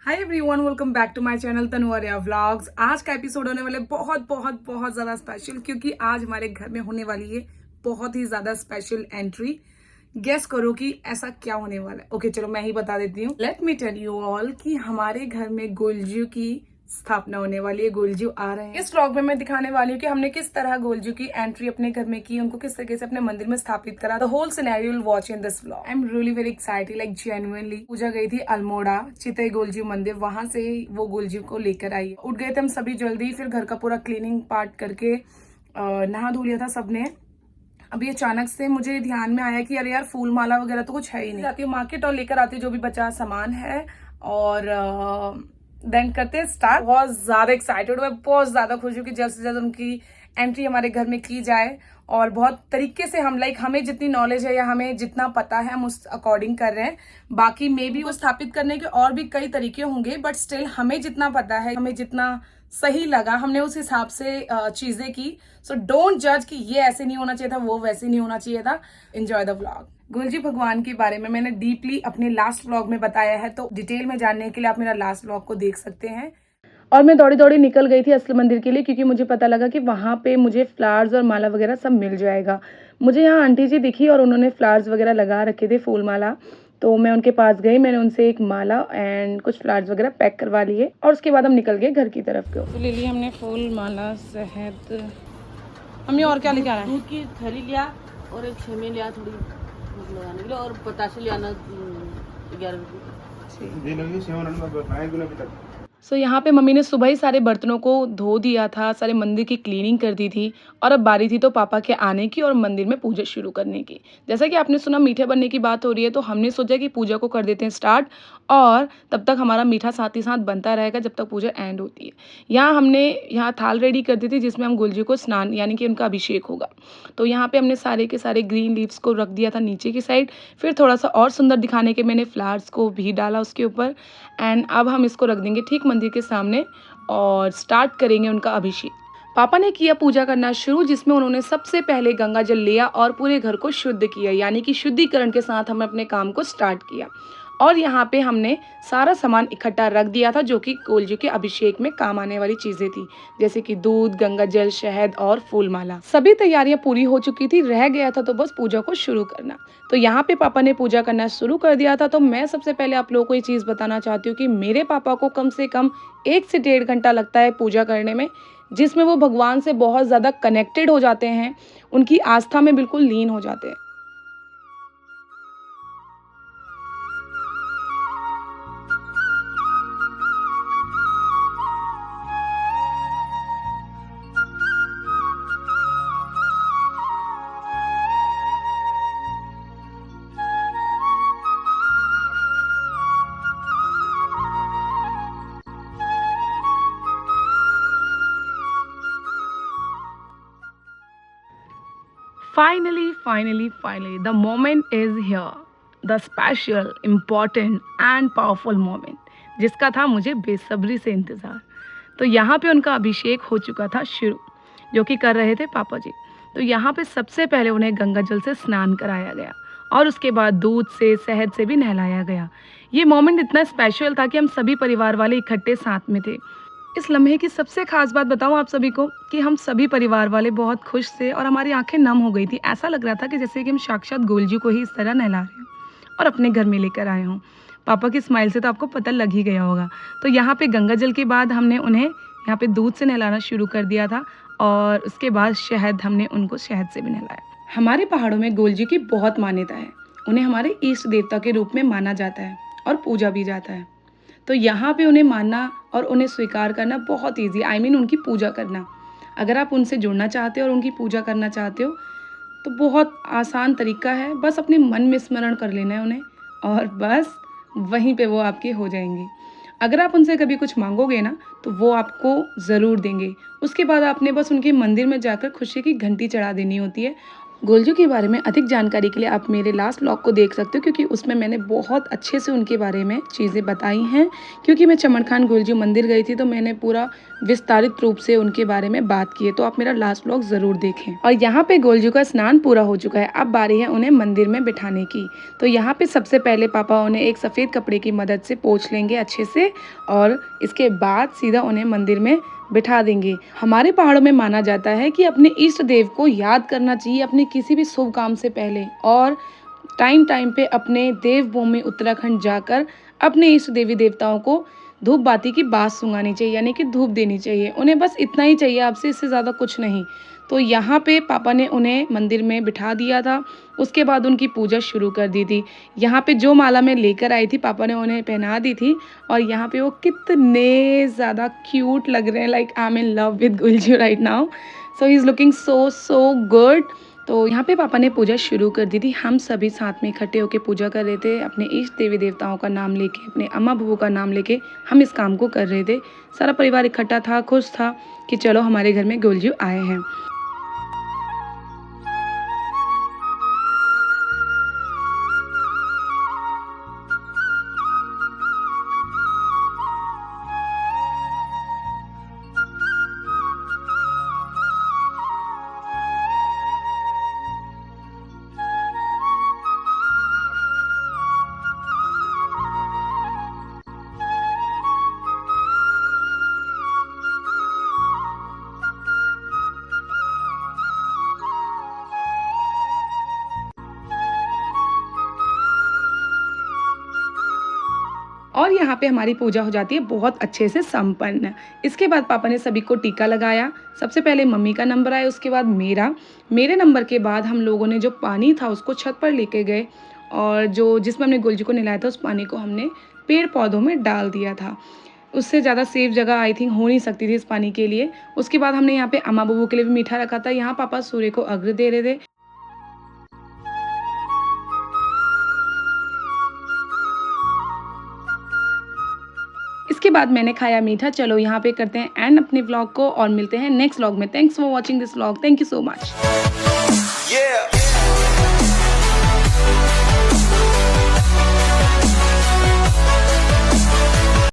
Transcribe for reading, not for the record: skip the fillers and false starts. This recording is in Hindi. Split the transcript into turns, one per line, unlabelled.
Hi everyone, welcome back to my channel Tanu Arya vlogs. आज का एपिसोड होने वाले बहुत बहुत बहुत ज्यादा स्पेशल, क्योंकि आज हमारे घर में होने वाली है बहुत ही ज्यादा स्पेशल एंट्री। गेस करो कि ऐसा क्या होने वाला है। ओके चलो मैं ही बता देती हूँ। Let me tell you all कि हमारे घर में गोलजू की स्थापना होने वाली है। गोलजू आ रहे हैं। इस व्लॉग में मैं दिखाने वाली हूँ कि हमने किस तरह गोलजू की एंट्री अपने घर में की, उनको किस तरीके से अपने मंदिर में स्थापित करा। The whole scenario will watch in this vlog. I am really very excited, like genuinely. पूजा गई थी अल्मोड़ा चितई गोलजू मंदिर, वहां से ही वो गोलजू को लेकर आई। उठ गए थे हम सभी जल्दी, फिर घर का पूरा क्लीनिंग पार्ट करके नहा धो लिया था सबने। अभी अचानक से मुझे ध्यान में आया कि अरे यार फूल माला वगैरह तो कुछ है ही नहीं। जाती हूँ मार्केट और लेकर आती हूँ जो भी बचा सामान है, और देन करते हैं स्टार्ट। बहुत ज्यादा एक्साइटेड हूँ, बहुत ज्यादा खुश हूँ कि जल्द से जल्द उनकी एंट्री हमारे घर में की जाए। और बहुत तरीके से हम हमें जितनी नॉलेज है या हमें जितना पता है हम उस अकॉर्डिंग कर रहे हैं। बाकी मे बी वो स्थापित करने के और भी कई तरीके होंगे, बट स्टिल हमें जितना पता है, हमें जितना सही लगा, हमने उस हिसाब से चीजें की। सो डोंट जज कि ये ऐसे नहीं होना चाहिए था, वो वैसे नहीं होना चाहिए था। Enjoy the vlog. गुलजी भगवान के बारे में मैंने डीपली अपने लास्ट व्लॉग में बताया है, तो डिटेल में जानने के लिए आप मेरा लास्ट व्लॉग को देख सकते हैं। और मैं दौड़ी दौड़ी निकल गई थी असली मंदिर के लिए, क्योंकि मुझे पता लगा कि वहाँ पे मुझे फ्लावर्स और माला वगैरह सब मिल जाएगा। मुझे यहाँ आंटी जी दिखी और उन्होंने फ्लावर्स वगैरह लगा रखे थे, फूल माला। तो मैं उनके पास गई, मैंने उनसे एक माला एंड कुछ फ्लावर्स वगैरह पैक करवा लिए, और उसके बाद हम निकल गए घर की तरफ को। तो ले ली हमने फूल माला, शहद। हमने और क्या लेके आना है?
दूध की थैली लिया और एक छेमे लिया, थोड़ी लगाने के लिए, और बताशे लिया ना 11 रुपये।
सो यहाँ पे मम्मी ने सुबह ही सारे बर्तनों को धो दिया था, सारे मंदिर की क्लीनिंग कर दी थी, और अब बारी थी तो पापा के आने की और मंदिर में पूजा शुरू करने की। जैसा कि आपने सुना मीठे बनने की बात हो रही है, तो हमने सोचा कि पूजा को कर देते हैं स्टार्ट, और तब तक हमारा मीठा साथ ही साथ बनता रहेगा जब तक पूजा एंड होती है। यहाँ थाल रेडी कर दी थी जिसमें हम गुलजी को स्नान यानी कि उनका अभिषेक होगा। तो यहाँ पे हमने सारे के सारे ग्रीन लीव्स को रख दिया था नीचे की साइड। फिर थोड़ा सा और सुंदर दिखाने के मैंने फ्लावर्स को भी डाला उसके ऊपर। एंड अब हम इसको रख देंगे ठीक मंदिर के सामने और स्टार्ट करेंगे उनका अभिषेक। पापा ने किया पूजा करना शुरू, जिसमें उन्होंने सबसे पहले गंगा जल लिया और पूरे घर को शुद्ध किया, यानी कि शुद्धिकरण के साथ हम अपने काम को स्टार्ट किया। और यहाँ पे हमने सारा सामान इकट्ठा रख दिया था जो कि गोलजी के अभिषेक में काम आने वाली चीजें थी, जैसे कि दूध, गंगा जल, शहद और फूल माला। सभी तैयारियां पूरी हो चुकी थी, रह गया था तो बस पूजा को शुरू करना। तो यहाँ पे पापा ने पूजा करना शुरू कर दिया था। तो मैं सबसे पहले आप लोगों को ये चीज बताना चाहती हूँ कि मेरे पापा को कम से कम 1 से 1.5 घंटा लगता है पूजा करने में, जिसमें वो भगवान से बहुत ज्यादा कनेक्टेड हो जाते हैं, उनकी आस्था में बिल्कुल लीन हो जाते हैं। Finally, the moment is here. The special, important and powerful moment, जिसका था मुझे बेसब्री से इंतज़ार। तो यहाँ पे उनका अभिषेक हो चुका था शुरू, जो कि कर रहे थे पापा जी। तो यहाँ पे सबसे पहले उन्हें गंगा जल से स्नान कराया गया, और उसके बाद दूध से, शहद से भी नहलाया गया। ये मोमेंट इतना स्पेशल था कि हम सभी परिवार वाले इकट्ठे साथ में थे। इस लम्हे की सबसे खास बात बताऊं आप सभी को कि हम सभी परिवार वाले बहुत खुश थे और हमारी आंखें नम हो गई थी। ऐसा लग रहा था कि जैसे कि हम साक्षात गोलजी को ही इस तरह नहला रहे हैं और अपने घर में लेकर आए हों। पापा की स्माइल से तो आपको पता लग ही गया होगा। तो यहाँ पे गंगा जल के बाद हमने उन्हें यहाँ पे दूध से नहलाना शुरू कर दिया था, और उसके बाद शहद, हमने उनको शहद से भी नहलाया। हमारे पहाड़ों में गोलजी की बहुत मान्यता है। उन्हें हमारे इष्ट देवता के रूप में माना जाता है और पूजा भी जाता है। तो यहाँ पे उन्हें मानना और उन्हें स्वीकार करना बहुत ईजी, उनकी पूजा करना। अगर आप उनसे जुड़ना चाहते हो और उनकी पूजा करना चाहते हो तो बहुत आसान तरीका है, बस अपने मन में स्मरण कर लेना है उन्हें, और बस वहीं पे वो आपके हो जाएंगे। अगर आप उनसे कभी कुछ मांगोगे ना तो वो आपको ज़रूर देंगे। उसके बाद आपने बस उनके मंदिर में जाकर खुशी की घंटी चढ़ा देनी होती है, गोलजू के बारे में अधिक जानकारी के लिए आप मेरे लास्ट व्लॉग को देख सकते हो, क्योंकि उसमें मैंने बहुत अच्छे से उनके बारे में चीज़ें बताई हैं। क्योंकि मैं चमनखान गोलजू मंदिर गई थी तो मैंने पूरा विस्तारित रूप से उनके बारे में बात की है, तो आप मेरा लास्ट व्लॉग ज़रूर देखें। और यहाँ पे गोलजू का स्नान पूरा हो चुका है, अब बारी है उन्हें मंदिर में बिठाने की। तो यहाँ पे सबसे पहले पापा उन्हें एक सफ़ेद कपड़े की मदद से पोंछ लेंगे अच्छे से, और इसके बाद सीधा उन्हें मंदिर में बिठा देंगे। हमारे पहाड़ों में माना जाता है कि अपने इष्ट देव को याद करना चाहिए अपने किसी भी शुभ काम से पहले, और टाइम टाइम पे अपने देवभूमि उत्तराखंड जाकर अपने इष्ट देवी देवताओं को धूप बाती की बात सुनानी चाहिए, यानी कि धूप देनी चाहिए। उन्हें बस इतना ही चाहिए आपसे, इससे ज़्यादा कुछ नहीं। तो यहाँ पे पापा ने उन्हें मंदिर में बिठा दिया था, उसके बाद उनकी पूजा शुरू कर दी थी। यहाँ पे जो माला मैं लेकर आई थी पापा ने उन्हें पहना दी थी, और यहाँ पे वो कितने ज़्यादा क्यूट लग रहे हैं। Like I am in love with Gulju right now, so he is looking so good. तो यहाँ पे पापा ने पूजा शुरू कर दी थी। हम सभी साथ में इकट्ठे होकर पूजा कर रहे थे, अपने इष्ट देवी देवताओं का नाम लेके, अपने अम्मा बहू का नाम लेके हम इस काम को कर रहे थे। सारा परिवार इकट्ठा था, खुश था कि चलो हमारे घर में गोलजू आए हैं। और यहाँ पे हमारी पूजा हो जाती है बहुत अच्छे से संपन्न। इसके बाद पापा ने सभी को टीका लगाया। सबसे पहले मम्मी का नंबर आया, उसके बाद मेरे नंबर के बाद हम लोगों ने जो पानी था उसको छत पर लेके गए, और जिसमें हमने गोलजू को नहलाया था उस पानी को हमने पेड़ पौधों में डाल दिया था। उससे ज़्यादा सेफ जगह आई थिंक हो नहीं सकती थी इस पानी के लिए। उसके बाद हमने यहाँ पे अम्मा बबू के लिए भी मीठा रखा था। यहाँ पापा सूर्य को अर्घ्य दे रहे थे। इसके बाद मैंने खाया मीठा। चलो यहाँ पे करते हैं एंड अपने व्लॉग को, और मिलते हैं नेक्स्ट व्लॉग में। Thanks for watching this vlog. Thank you so much.